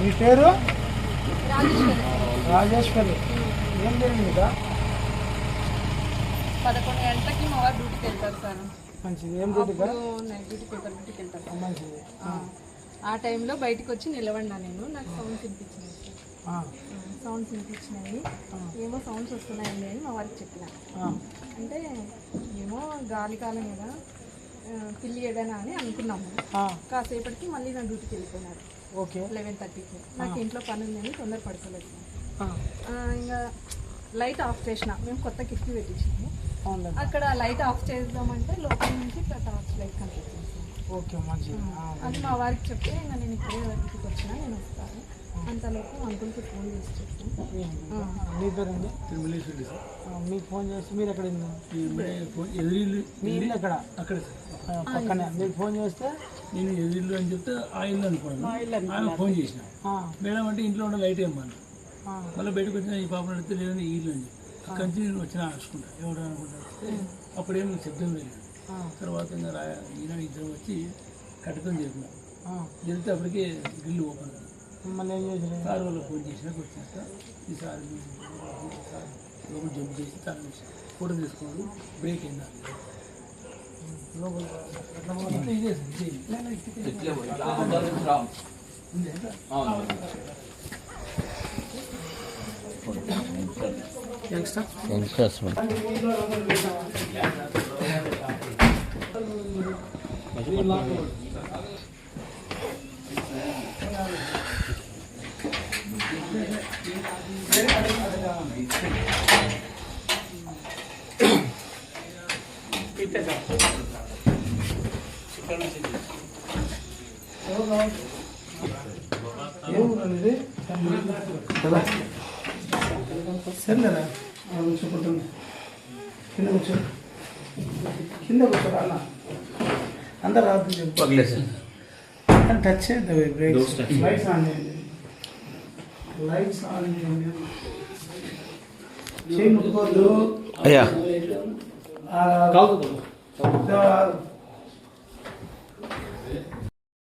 మీ పేరు? రాజేశ్వరి. రాజేశ్వరి. ఏం జరిగింది ఇక? 11 గంటలకి మా వారు డ్యూటీకి వెళ్తారు సార్. మంచిది. ఏం డ్యూటీగా? నైట్ డ్యూటీ, పేపర్ డ్యూటీకి వెళ్తారు. మంచిది. ఆ టైంలో బయటకు వచ్చి నిలబడినా నేను. నాకు సౌండ్స్ వినిపించినాయి సార్. సౌండ్స్ వినిపించినాయి. ఏమో సౌండ్స్ వస్తున్నాయండి అని మా వారికి చెప్పిన. అంటే ఏమో గాలి కాలం కదా, పిల్లి ఏదైనా అని అనుకున్నాము. కాసేపటికి మళ్ళీ నా డ్యూటీకి వెళ్ళిపోయినారు. ఓకే. 11:30కి. నాకు ఇంట్లో పని ఉందని తొందర పడుకోలేదు. ఇంకా లైట్ ఆఫ్ చేసిన. మేము కొత్త కిటికీ పెట్టించినాము. అక్కడ లైట్ ఆఫ్ చేద్దామంటే లోపల నుంచి టార్చ్ లైట్ కనిపిస్తుంది. ఓకే, మంచిది. అది మా వారికి చెప్తే ఇంకా నేను ఇప్పుడే ఇంటికి వచ్చినా, నేను వస్తాను. అంతలోపు అంకుల్కి ఫోన్ చేసి చెప్తాను. మీ పేరండి? తిరుమలేశ్వరి సార్. మీకు ఫోన్ చేసి మీరు ఎక్కడ ఎదురిల్లు మీ ఇల్లు ఎక్కడ? అక్కడ సార్ పక్కనే. మీకు ఫోన్ చేస్తే నేను ఎదురిల్లు అని చెప్తే ఆ ఇల్లు అనుకున్నాను. ఆమె ఫోన్ చేసిన మేడం అంటే ఇంట్లో ఉన్న లైట్ ఏమన్నా మళ్ళీ బయటకు వచ్చిన ఈ పాపను అడిగితే లేదని ఈ ఇల్లు అని చెప్పి అక్కడి నుంచి నేను వచ్చినా అనుకుంటా ఎవరు అనుకుంటా. అప్పుడేం శబ్దం లేదు. తర్వాత ఇంకా ఈయన ఇద్దరు వచ్చి కట్టుకొని జరిపినాం. జరిగితే అప్పటికే ఇల్లు ఓపెన్. మళ్ళీ ఏం చేసిన? సార్ వాళ్ళు ఫోన్ చేసినాక వచ్చాక ఈసారి సార్ లోపల జంప్ చేసి తాను ఫోటో తీసుకోవాలి. బ్రేక్ అయిందా ఇదే సరేనా? కూర్చోబడుతుంది. కింద కూర్చో, కింద కూర్చోరా అన్న. అందరు రాదు చెప్పలేదు. టచ్ చేద్దాం. బ్రేక్స్, లైట్స్ ఆన్ చేయండి. లైట్స్ ఆన్ చేయండి. చేయి ముట్టుకోవద్దు. అయ్యా